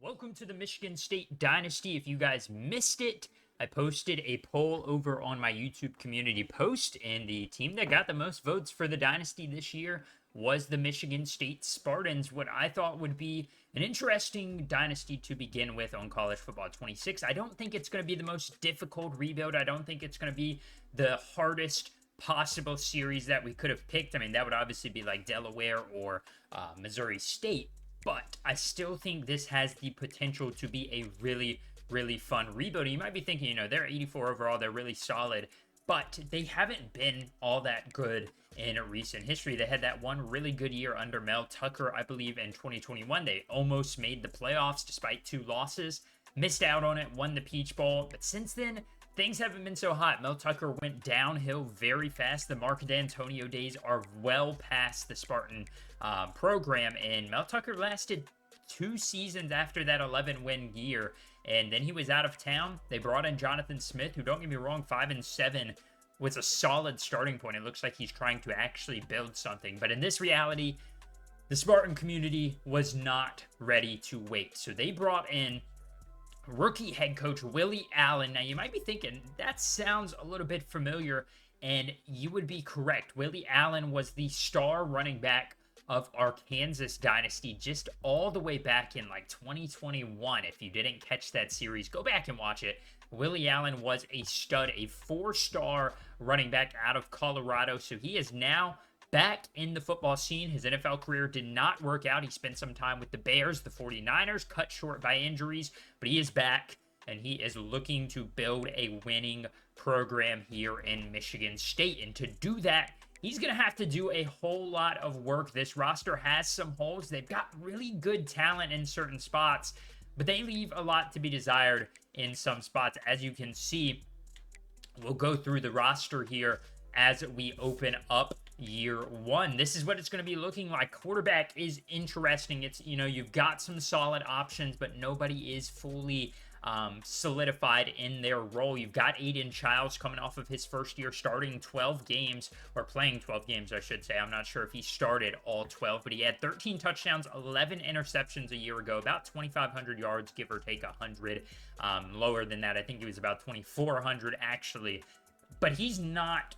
Welcome to the Michigan State Dynasty. If you guys missed it, I posted a poll over on my YouTube community post, and the team that got the most votes for the Dynasty this year was the Michigan State Spartans, what I thought would be an interesting Dynasty to begin with on College Football 26. I don't think it's going to be the most difficult rebuild. I don't think it's going to be the hardest possible series that we could have picked. I mean, that would obviously be like Delaware or Missouri State. But I still think this has the potential to be a really, really fun rebuild. You might be thinking, they're 84 overall, they're really solid, but they haven't been all that good in recent history. They had that one really good year under Mel Tucker, I believe, in 2021. They almost made the playoffs despite 2 losses, missed out on it, won the Peach Bowl, but since then, things haven't been so hot. Mel Tucker went downhill very fast. The Mark D'Antonio days are well past the Spartan program, and Mel Tucker lasted 2 seasons after that 11-win year, and then he was out of town. They brought in Jonathan Smith, who, don't get me wrong, 5-7 was a solid starting point. It looks like he's trying to actually build something, but in this reality, the Spartan community was not ready to wait, so they brought in rookie head coach Willie Allen. Now, you might be thinking, that sounds a little bit familiar, and you would be correct. Willie Allen was the star running back of our Kansas Dynasty just all the way back in like 2021. If you didn't catch that series, go back and watch it. Willie Allen was a stud, a 4-star running back out of Colorado, so he is now back in the football scene. His NFL career did not work out. He spent some time with the Bears, the 49ers, cut short by injuries, but he is back, and he is looking to build a winning program here in Michigan State. And to do that, he's going to have to do a whole lot of work. This roster has some holes. They've got really good talent in certain spots, but they leave a lot to be desired in some spots. As you can see, we'll go through the roster here as we open up year one. This is what it's going to be looking like. Quarterback is interesting. It's, you've got some solid options, but nobody is fully solidified in their role. You've got Aiden Childs coming off of his first year, starting 12 games, or playing 12 games, I should say. I'm not sure if he started all 12, but he had 13 touchdowns, 11 interceptions a year ago, about 2,500 yards, give or take 100. Lower than that, I think he was about 2,400 actually, but he's not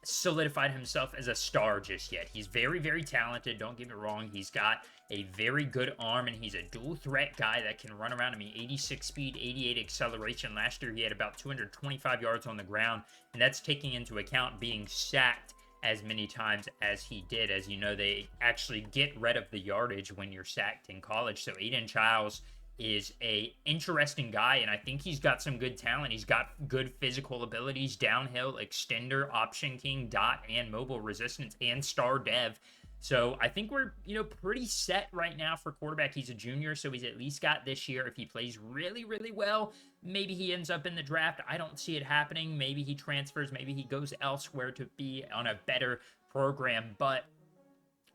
solidified himself as a star just yet. He's very, very talented, don't get me wrong. He's got a very good arm, and he's a dual threat guy that can run around. 86 speed, 88 acceleration. Last year he had about 225 yards on the ground, and that's taking into account being sacked as many times as he did. As you know, they actually get rid of the yardage when you're sacked in college. So Aiden Childs is a interesting guy, and I think he's got some good talent. He's got good physical abilities, downhill, extender, option king, dot, and mobile resistance, and star dev. So I think we're, pretty set right now for quarterback. He's a junior, so he's at least got this year. If he plays really, really well, maybe he ends up in the draft. I don't see it happening. Maybe he transfers. Maybe he goes elsewhere to be on a better program, but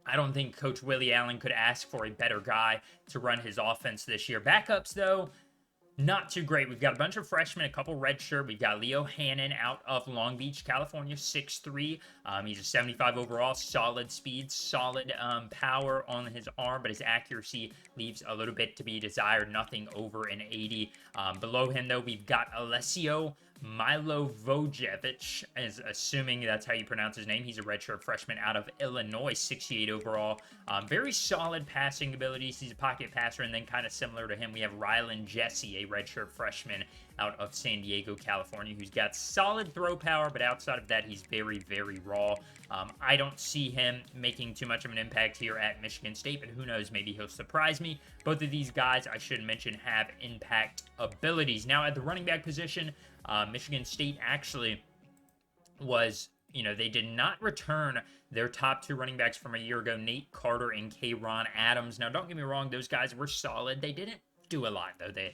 I don't think Coach Willie Allen could ask for a better guy to run his offense this year. Backups, though, not too great. We've got a bunch of freshmen, a couple redshirt. We've got Leo Hannon out of Long Beach, California, 6'3". He's a 75 overall, solid speed, solid power on his arm, but his accuracy leaves a little bit to be desired, nothing over an 80. Below him, though, we've got Alessio Milovojevic, is assuming that's how you pronounce his name. He's a redshirt freshman out of Illinois, 68 overall. Very solid passing abilities. He's a pocket passer, and then kind of similar to him, we have Rylan Jesse, a redshirt freshman out of San Diego, California, who's got solid throw power, but outside of that, he's very, very raw. I don't see him making too much of an impact here at Michigan State, but who knows, maybe he'll surprise me. Both of these guys, I should mention, have impact abilities. Now, at the running back position, Michigan State actually was, they did not return their top 2 running backs from a year ago, Nate Carter and Kayron Adams. Now, don't get me wrong, those guys were solid. They didn't do a lot, though. They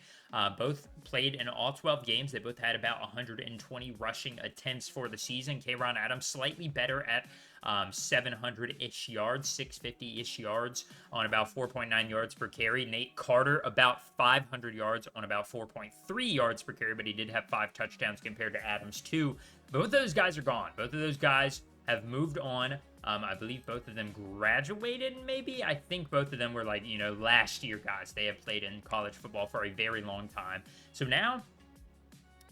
both played in all 12 games. They both had about 120 rushing attempts for the season. Kayron Adams slightly better at 700-ish yards, 650-ish yards on about 4.9 yards per carry. Nate Carter about 500 yards on about 4.3 yards per carry, but he did have 5 touchdowns compared to Adams 2. Both of those guys are gone. Both of those guys have moved on. I believe both of them graduated, maybe. I think both of them were like, last year guys. They have played in college football for a very long time. So now,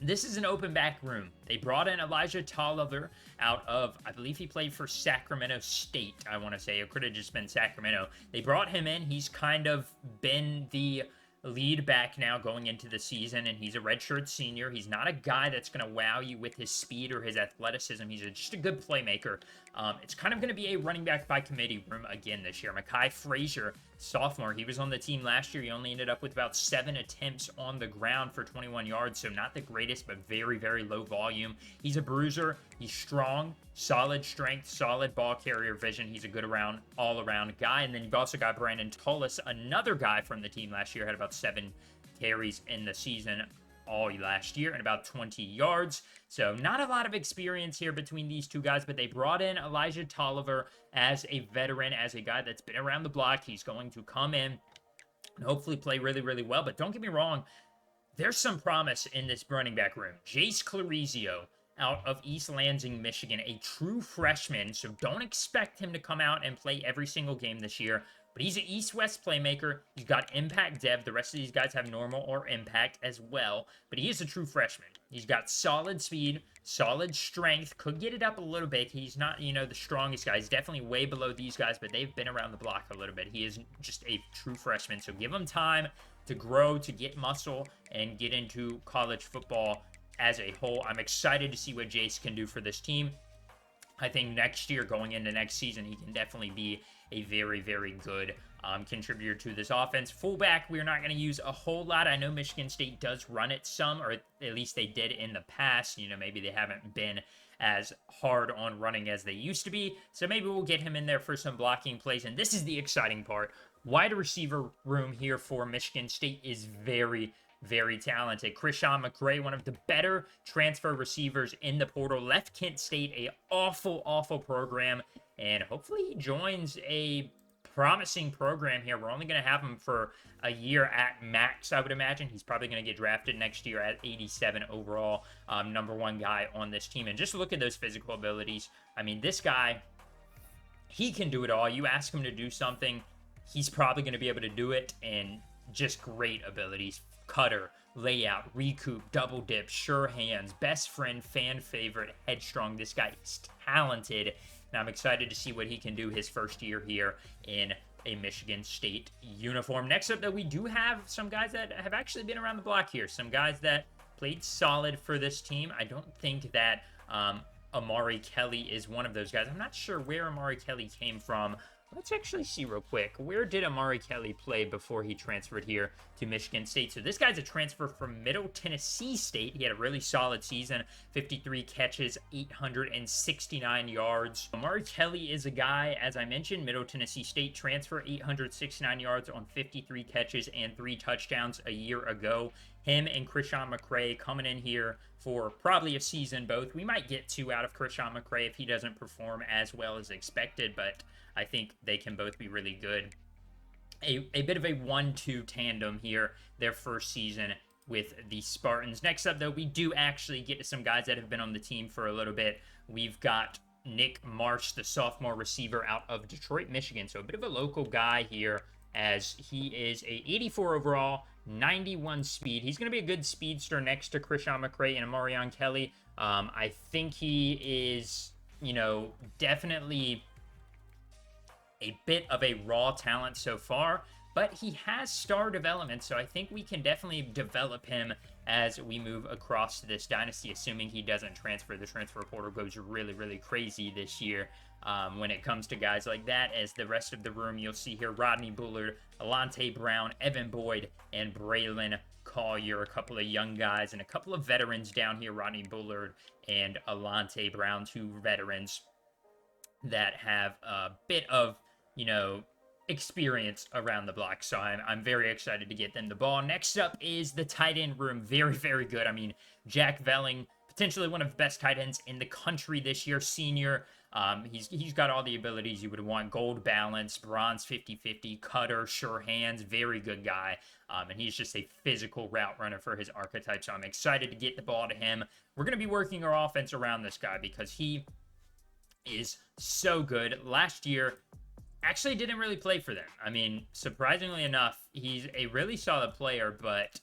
this is an open back room. They brought in Elijah Tolliver out of, I believe he played for Sacramento State, I want to say. It could have just been Sacramento. They brought him in. He's kind of been the lead back now going into the season, and he's a redshirt senior. He's not a guy that's going to wow you with his speed or his athleticism. He's just a good playmaker. It's kind of going to be a running back by committee room again this year. Mekhi Frazier, sophomore, he was on the team last year. He only ended up with about 7 attempts on the ground for 21 yards, so not the greatest, but very, very low volume. He's a bruiser. He's strong, solid strength, solid ball carrier vision. He's a good all-around guy. And then you've also got Brandon Tullis, another guy from the team last year, had about 7 carries in the season all last year and about 20 yards. So not a lot of experience here between these two guys, but they brought in Elijah Tolliver as a veteran, as a guy that's been around the block. He's going to come in and hopefully play really, really well. But don't get me wrong, there's some promise in this running back room. Jace Clarizio out of East Lansing, Michigan, a true freshman, so don't expect him to come out and play every single game this year. But he's an East-West playmaker. He's got impact dev. The rest of these guys have normal or impact as well. But he is a true freshman. He's got solid speed, solid strength. Could get it up a little bit. He's not, the strongest guy. He's definitely way below these guys, but they've been around the block a little bit. He is just a true freshman. So give him time to grow, to get muscle, and get into college football as a whole. I'm excited to see what Jace can do for this team. I think next year, going into next season, he can definitely be a very, very good contributor to this offense. Fullback, we're not going to use a whole lot. I know Michigan State does run it some, or at least they did in the past. Maybe they haven't been as hard on running as they used to be. So maybe we'll get him in there for some blocking plays. And this is the exciting part. Wide receiver room here for Michigan State is very, very talented. Krishan McRae, one of the better transfer receivers in the portal, left Kent State, a awful program, and hopefully he joins a promising program here. We're only going to have him for a year at max, I would imagine. He's probably going to get drafted next year at 87 overall, number 1 guy on this team. And just look at those physical abilities. I mean, this guy, he can do it all. You ask him to do something, he's probably going to be able to do it, and just great abilities. Cutter, layout, recoup, double dip, sure hands, best friend, fan favorite, headstrong. This guy is talented, and I'm excited to see what he can do his first year here in a Michigan State uniform. Next up, though, we do have some guys that have actually been around the block here. Some guys that played solid for this team. I don't think that Amari Kelly is one of those guys. I'm not sure where Amari Kelly came from. Let's actually see real quick. Where did Amari Kelly play before he transferred here to Michigan State? So this guy's a transfer from Middle Tennessee State. He had a really solid season, 53 catches, 869 yards. Amari Kelly is a guy, as I mentioned, Middle Tennessee State transfer, 869 yards on 53 catches and 3 touchdowns a year ago. Him and Krishan McRae coming in here for probably a season both. We might get 2 out of Krishan McRae if he doesn't perform as well as expected, but I think they can both be really good. A bit of a 1-2 tandem here, their first season with the Spartans. Next up, though, we do actually get to some guys that have been on the team for a little bit. We've got Nick Marsh, the sophomore receiver out of Detroit, Michigan. So a bit of a local guy here, as he is a 84 overall, 91 speed. He's going to be a good speedster next to Krishan McRae and Amarion Kelly. I think he is, definitely a bit of a raw talent so far, but he has star development, so I think we can definitely develop him as we move across to this dynasty, assuming he doesn't transfer. The transfer portal goes really, really crazy this year when it comes to guys like that. As the rest of the room, you'll see here Rodney Bullard, Alante Brown, Evan Boyd, and Braylon Collier, a couple of young guys, and a couple of veterans down here, Rodney Bullard and Alante Brown, 2 veterans that have a bit of experience around the block. So I'm very excited to get them the ball. Next up is the tight end room. Very, very good. I mean, Jack Velling, potentially one of the best tight ends in the country this year, senior. He's got all the abilities you would want. Gold balance, bronze 50-50, cutter, sure hands, very good guy. And he's just a physical route runner for his archetype. So I'm excited to get the ball to him. We're going to be working our offense around this guy because he is so good. Last year, actually didn't really play for them. I mean, surprisingly enough, he's a really solid player, but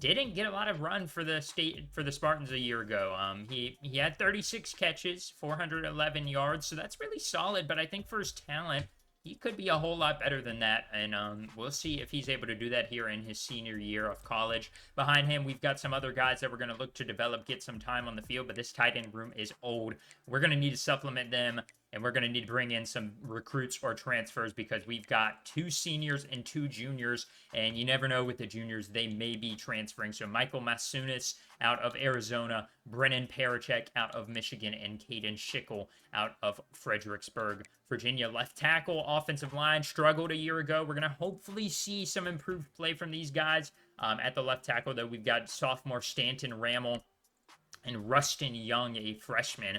didn't get a lot of run for the Spartans a year ago. He had 36 catches, 411 yards, so that's really solid. But I think for his talent, he could be a whole lot better than that, and we'll see if he's able to do that here in his senior year of college. Behind him, we've got some other guys that we're going to look to develop, get some time on the field, but this tight end room is old. We're going to need to supplement them, and we're going to need to bring in some recruits or transfers because we've got 2 seniors and 2 juniors, and you never know with the juniors, they may be transferring. So Michael Masunis out of Arizona, Brennan Parachek out of Michigan, and Caden Schickel out of Fredericksburg, Virginia. Left tackle, offensive line struggled a year ago. We're going to hopefully see some improved play from these guys. At the left tackle, though, we've got sophomore Stanton Rammel and Rustin Young, a freshman.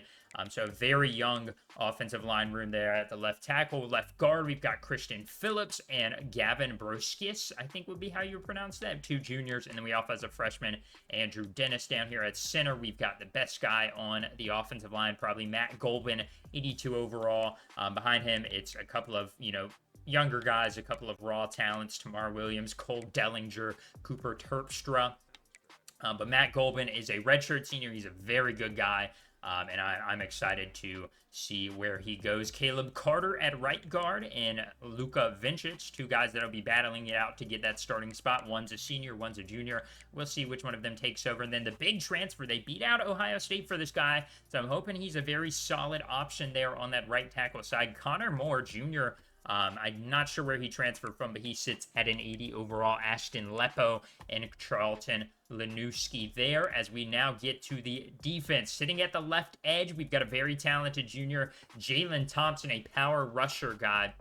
So a very young offensive line room there at the left tackle. Left guard, we've got Christian Phillips and Gavin Broskis, I think would be how you pronounce that. 2 juniors, and then we also have a freshman, Andrew Dennis. Down here at center, we've got the best guy on the offensive line, probably Matt Golbin, 82 overall. Behind him, it's a couple of, younger guys, a couple of raw talents, Tamar Williams, Cole Dellinger, Cooper Terpstra. But Matt Golbin is a redshirt senior. He's a very good guy, and I'm excited to see where he goes. Caleb Carter at right guard and Luka Vincic, 2 guys that will be battling it out to get that starting spot. One's a senior, one's a junior. We'll see which one of them takes over. And then the big transfer, they beat out Ohio State for this guy, so I'm hoping he's a very solid option there on that right tackle side. Connor Moore, junior. I'm not sure where he transferred from, but he sits at an 80 overall. Ashton Lepo and Charlton Lanuski there. As we now get to the defense, sitting at the left edge, we've got a very talented junior, Jalen Thompson, a power rusher guy.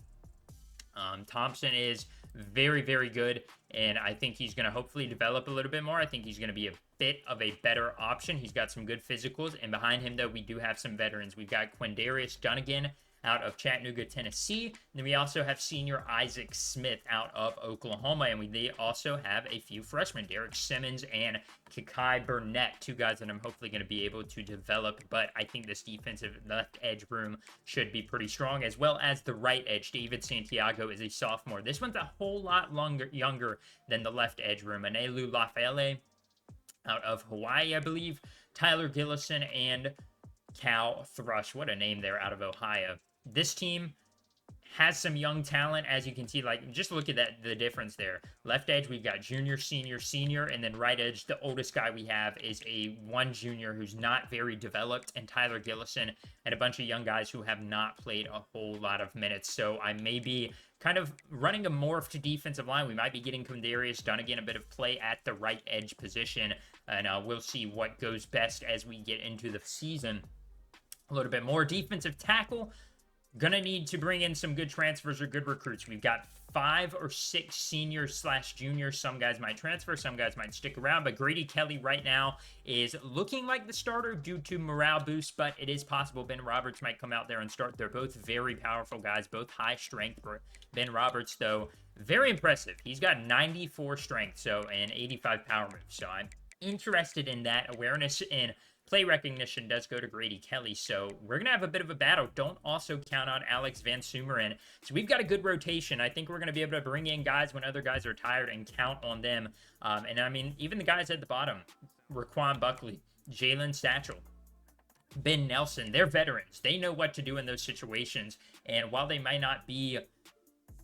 Thompson is very, very good, and I think he's going to hopefully develop a little bit more. I think he's going to be a bit of a better option. He's got some good physicals, and behind him, though, we do have some veterans. We've got Quindarius Dunnigan out of Chattanooga, Tennessee. And then we also have senior Isaac Smith out of Oklahoma. And we also have a few freshmen, Derek Simmons and Kikai Burnett, 2 guys that I'm hopefully going to be able to develop. But I think this defensive left edge room should be pretty strong, as well as the right edge. David Santiago is a sophomore. This one's a whole lot younger than the left edge room. Anelu Lafayette out of Hawaii, I believe. Tyler Gillison and Cal Thrush. What a name there out of Ohio. This team has some young talent, as you can see. Like, just look at that, the difference there. Left edge, we've got junior, senior, senior, and then right edge, the oldest guy we have is a 1 junior who's not very developed, and Tyler Gillison, and a bunch of young guys who have not played a whole lot of minutes. So I may be kind of running a morphed defensive line. We might be getting Quindarius Dunnigan a bit of play at the right edge position, and we'll see what goes best as we get into the season a little bit more. Defensive tackle, gonna need to bring in some good transfers or good recruits. We've got 5 or 6 seniors / juniors. Some guys might transfer, some guys might stick around, but Grady Kelly right now is looking like the starter due to morale boost, but it is possible Ben Roberts might come out there and start. They're both very powerful guys, both high strength. Ben Roberts, though, very impressive. He's got 94 strength, so, and 85 power moves, so I'm interested in that. Awareness and play recognition does go to Grady Kelly, so we're going to have a bit of a battle. Don't also count on Alex Van Sumeren. So we've got a good rotation. I think we're going to be able to bring in guys when other guys are tired and count on them. And I mean, even the guys at the bottom, Raquan Buckley, Jalen Satchel, Ben Nelson, they're veterans. They know what to do in those situations. And while they might not be,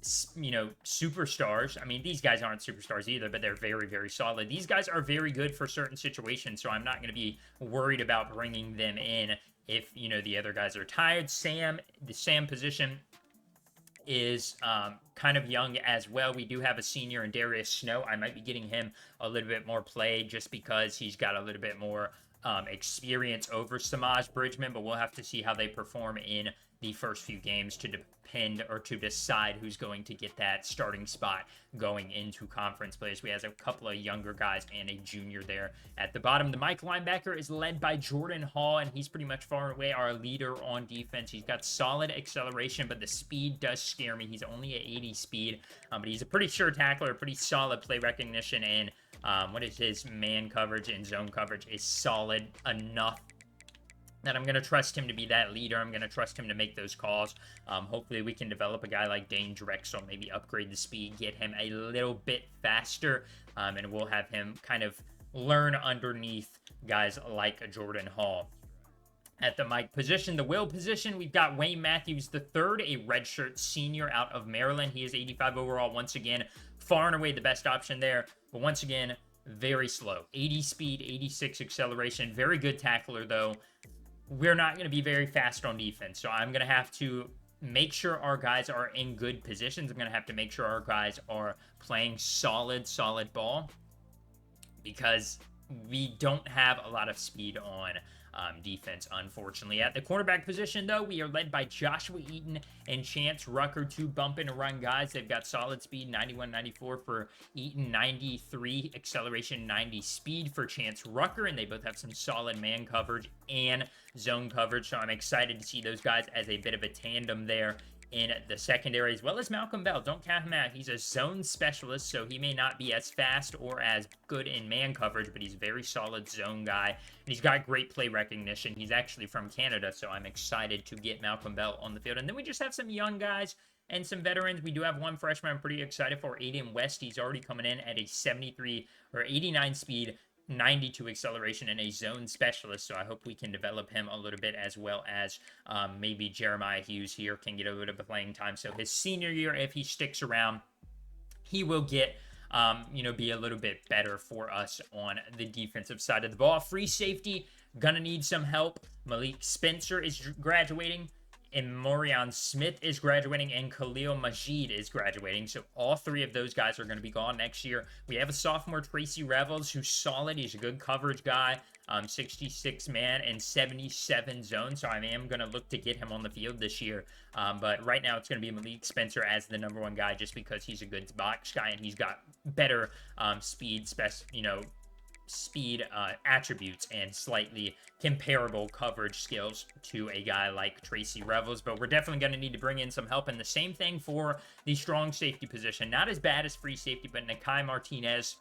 superstars. I mean, these guys aren't superstars either, but they're very, very solid. These guys are very good for certain situations, so I'm not going to be worried about bringing them in if, the other guys are tired. The Sam position is kind of young as well. We do have a senior in Darius Snow. I might be getting him a little bit more play just because he's got a little bit more experience over Samaj Bridgman, but we'll have to see how they perform in the first few games to depend or to decide who's going to get that starting spot going into conference plays. We have a couple of younger guys and a junior there at the bottom. The Mike linebacker is led by Jordan Hall, and he's pretty much far away our leader on defense. He's got solid acceleration, but the speed does scare me. He's only at 80 speed, but he's a pretty sure tackler, pretty solid play recognition, and what is his man coverage and zone coverage is solid enough that I'm going to trust him to be that leader. I'm going to trust him to make those calls. Hopefully we can develop a guy like Dane Drexel, maybe upgrade the speed, get him a little bit faster, and we'll have him kind of learn underneath guys like Jordan Hall. At the Mike position, the Will position, we've got Wayne Matthews III, a redshirt senior out of Maryland. He is 85 overall. Once again, far and away the best option there. But once again, very slow. 80 speed, 86 acceleration. Very good tackler, though. We're not going to be very fast on defense. So I'm going to have to make sure our guys are in good positions. I'm going to have to make sure our guys are playing solid ball, because we don't have a lot of speed on defense, unfortunately. At the cornerback position, though, we are led by Joshua Eaton and Chance Rucker, two bump and run guys. They've got solid speed, 91, 94 for Eaton, 93 acceleration, 90 speed for Chance Rucker, and they both have some solid man coverage and zone coverage, so I'm excited to see those guys as a bit of a tandem there in the secondary, as well as Malcolm Bell. Don't count him out. He's a zone specialist, so he may not be as fast or as good in man coverage, but he's a very solid zone guy, and he's got great play recognition. He's actually from Canada, so I'm excited to get Malcolm Bell on the field. And then we just have some young guys and some veterans. We do have one freshman I'm pretty excited for, Aiden West. He's already coming in at a 73 or 89 speed, 92 acceleration, and a zone specialist, so I hope we can develop him a little bit, as well as maybe Jeremiah Hughes here can get a little bit of playing time. So his senior year, if he sticks around, he will get be a little bit better for us on the defensive side of the ball. Free safety, gonna need some help. Malik Spencer is graduating, and Morion Smith is graduating, and Khalil Majid is graduating. So all three of those guys are going to be gone next year. We have a sophomore, Tracy Revels, who's solid. He's a good coverage guy, 66 man and 77 zone. So I am going to look to get him on the field this year. But right now it's going to be Malik Spencer as the number one guy, just because he's a good box guy and he's got better speed attributes and slightly comparable coverage skills to a guy like Tracy Revels. But we're definitely going to need to bring in some help. And the same thing for the strong safety position. Not as bad as free safety, but Nakai Martinez,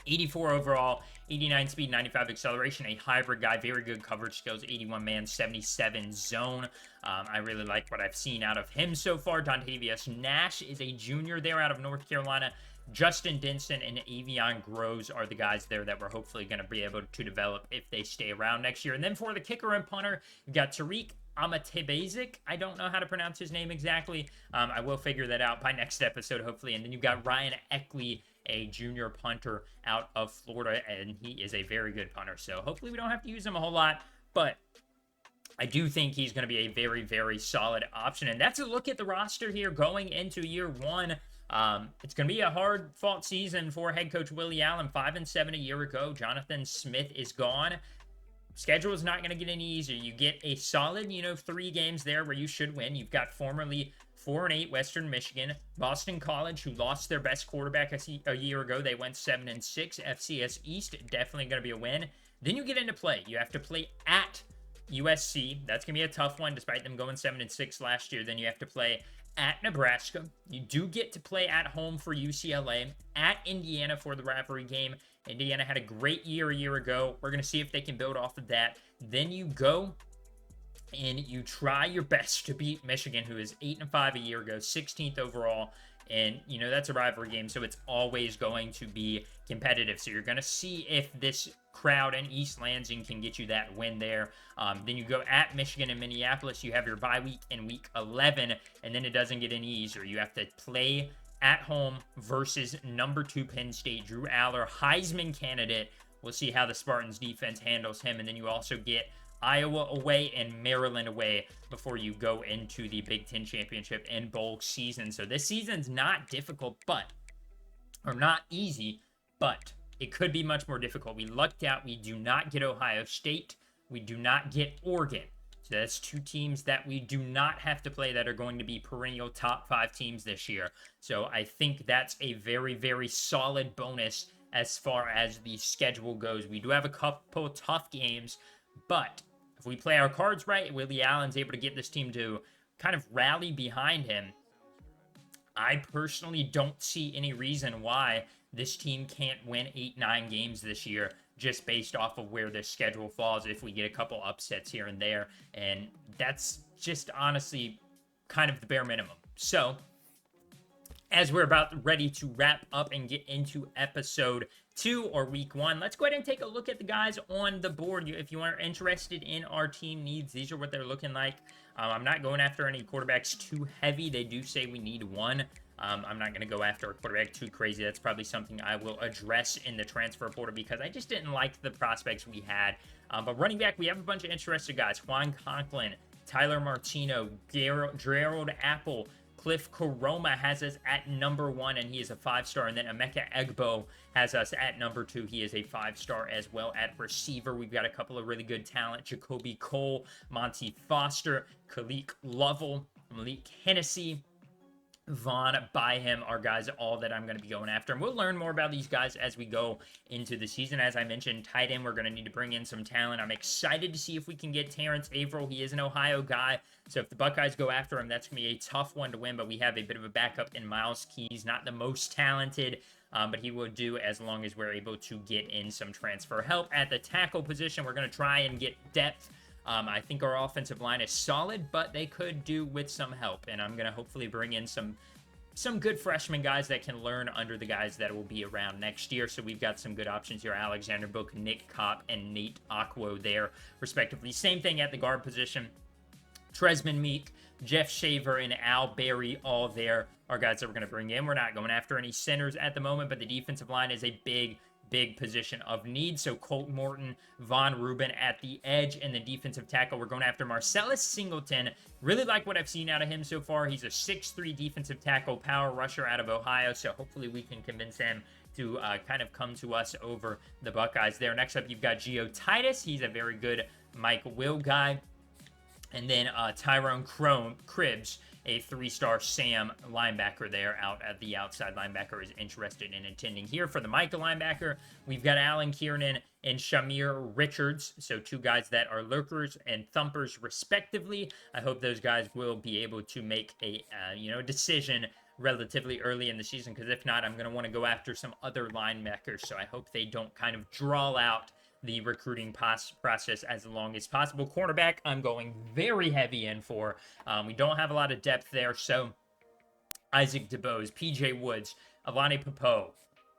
84 overall, 89 speed, 95 acceleration, a hybrid guy, very good coverage skills, 81 man, 77 zone. I really like what I've seen out of him so far. Dontavius Nash is a junior there out of North Carolina. Justin Denson and Avion Groves are the guys there that we're hopefully going to be able to develop if they stay around next year. And then for the kicker and punter, you've got Tariq Amatebezik. I don't know how to pronounce his name exactly. I will figure that out by next episode, hopefully. And then you've got Ryan Eckley, a junior punter out of Florida, and he is a very good punter. So hopefully we don't have to use him a whole lot, but I do think he's going to be a very, very solid option. And that's a look at the roster here going into year one. It's going to be a hard-fought season for head coach Willie Allen. 5-7 a year ago. Jonathan Smith is gone. Schedule is not going to get any easier. You get a solid, 3 games there where you should win. You've got formerly 4-8 Western Michigan, Boston College, who lost their best quarterback a year ago. They went 7-6. FCS East, definitely going to be a win. Then you get into play. You have to play at USC. That's going to be a tough one, despite them going 7-6 last year. Then you have to play at Nebraska. You do get to play at home for UCLA, at Indiana for the rivalry game. Indiana had a great year a year ago. We're going to see if they can build off of that. Then you go and you try your best to beat Michigan, who is 8-5 a year ago, 16th overall. And, that's a rivalry game, so it's always going to be competitive. So you're going to see if this crowd in East Lansing can get you that win there. Then you go at Michigan and Minneapolis. You have your bye week in week 11, and then it doesn't get any easier. You have to play at home versus number 2 Penn State, Drew Aller, Heisman candidate. We'll see how the Spartans defense handles him. And then you also get Iowa away and Maryland away before you go into the Big Ten Championship and bowl season. So this season's not difficult, not easy, but it could be much more difficult. We lucked out. We do not get Ohio State. We do not get Oregon. So that's 2 teams that we do not have to play that are going to be perennial top 5 teams this year. So I think that's a very, very solid bonus as far as the schedule goes. We do have a couple tough games, but if we play our cards right, Willie Allen's able to get this team to kind of rally behind him. I personally don't see any reason why this team can't win 8-9 games this year just based off of where their schedule falls if we get a couple upsets here and there. And that's just honestly kind of the bare minimum. So, as we're about ready to wrap up and get into episode 2 or week 1, let's go ahead and take a look at the guys on the board. If you are interested in our team needs, these are what they're looking like. I'm not going after any quarterbacks too heavy. They do say we need one. I'm not going to go after a quarterback too crazy. That's probably something I will address in the transfer portal because I just didn't like the prospects we had. But running back, we have a bunch of interested guys. Juan Conklin, Tyler Martino, Gerald Apple, Cliff Koroma has us at number 1, and he is a 5-star. And then Emeka Egbo has us at number 2. He is a 5-star as well. At receiver, we've got a couple of really good talent. Jacoby Cole, Monty Foster, Khalik Lovell, Malik Hennessy, Vaughn Byham are guys all that I'm going to be going after. And we'll learn more about these guys as we go into the season. As I mentioned, tight end, we're going to need to bring in some talent. I'm excited to see if we can get Terrence Averill. He is an Ohio guy, so if the Buckeyes go after him, that's going to be a tough one to win. But we have a bit of a backup in Miles Keys, not the most talented, but he will do as long as we're able to get in some transfer help. At the tackle position, we're going to try and get depth. I think our offensive line is solid, but they could do with some help. And I'm going to hopefully bring in some good freshman guys that can learn under the guys that will be around next year. So we've got some good options here. Alexander Book, Nick Kopp, and Nate Akwo there, respectively. Same thing at the guard position. Tresman Meek, Jeff Shaver, and Al Berry, all there are guys that we're going to bring in. We're not going after any centers at the moment, but the defensive line is a big position of need. So Colt Morton, Von Rubin at the edge, and the defensive tackle, we're going after Marcellus Singleton. Really like what I've seen out of him so far. He's a 6'3 defensive tackle, power rusher out of Ohio, so hopefully we can convince him to kind of come to us over the Buckeyes there. Next up, you've got Geo Titus. He's a very good Mike Will guy. And then Tyrone Cribbs, a 3-star Sam linebacker there out at the outside. Linebacker is interested in attending here. For the Micah linebacker, we've got Alan Kiernan and Shamir Richards. So 2 guys that are lurkers and thumpers respectively. I hope those guys will be able to make a decision relatively early in the season, because if not, I'm going to want to go after some other linebackers. So I hope they don't kind of draw out the recruiting process as long as possible. Cornerback, I'm going very heavy in for. We don't have a lot of depth there, so Isaac DeBose, PJ Woods, Alani Popo,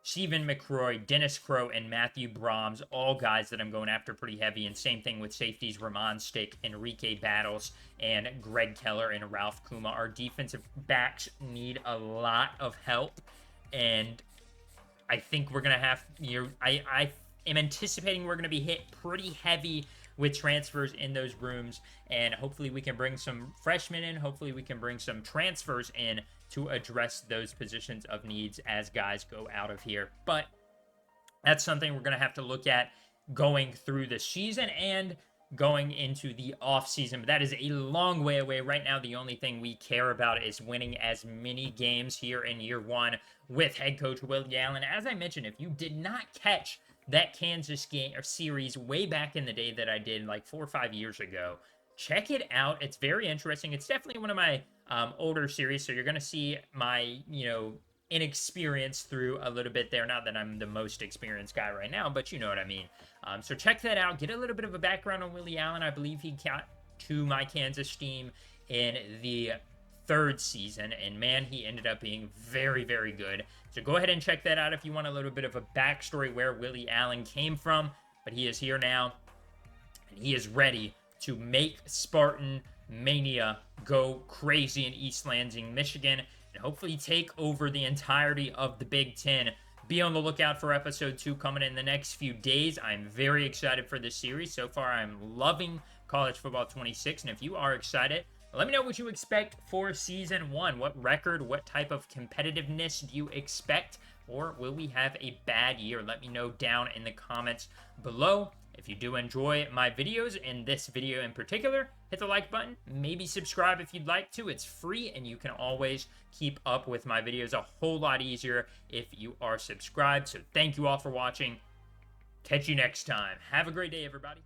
Stephen McCroy, Dennis Crow, and Matthew Brahms, all guys that I'm going after pretty heavy. And same thing with safeties, Ramon Stick, Enrique Battles, and Greg Keller and Ralph Kuma. Our defensive backs need a lot of help, and I think we're going to have, I am anticipating we're going to be hit pretty heavy with transfers in those rooms, and hopefully we can bring some freshmen in. Hopefully we can bring some transfers in to address those positions of needs as guys go out of here. But that's something we're going to have to look at going through the season and going into the offseason. But that is a long way away. Right now, the only thing we care about is winning as many games here in year 1 with head coach Willie Allen. As I mentioned, if you did not catch that Kansas game or series way back in the day that I did like 4 or 5 years ago, check it out. It's very interesting. It's definitely one of my older series, so you're going to see my, inexperience through a little bit there. Not that I'm the most experienced guy right now, but you know what I mean. So check that out. Get a little bit of a background on Willie Allen. I believe he got to my Kansas team in the 3rd season, and man, he ended up being very, very good. So go ahead and check that out if you want a little bit of a backstory where Willie Allen came from. But he is here now, and he is ready to make Spartan Mania go crazy in East Lansing, Michigan, and hopefully take over the entirety of the Big Ten. Be on the lookout for episode 2 coming in the next few days. I'm very excited for this series. So far, I'm loving College Football 26, and if you are excited, let me know what you expect for Season 1. What record, what type of competitiveness do you expect? Or will we have a bad year? Let me know down in the comments below. If you do enjoy my videos, and this video in particular, hit the like button. Maybe subscribe if you'd like to. It's free, and you can always keep up with my videos a whole lot easier if you are subscribed. So thank you all for watching. Catch you next time. Have a great day, everybody.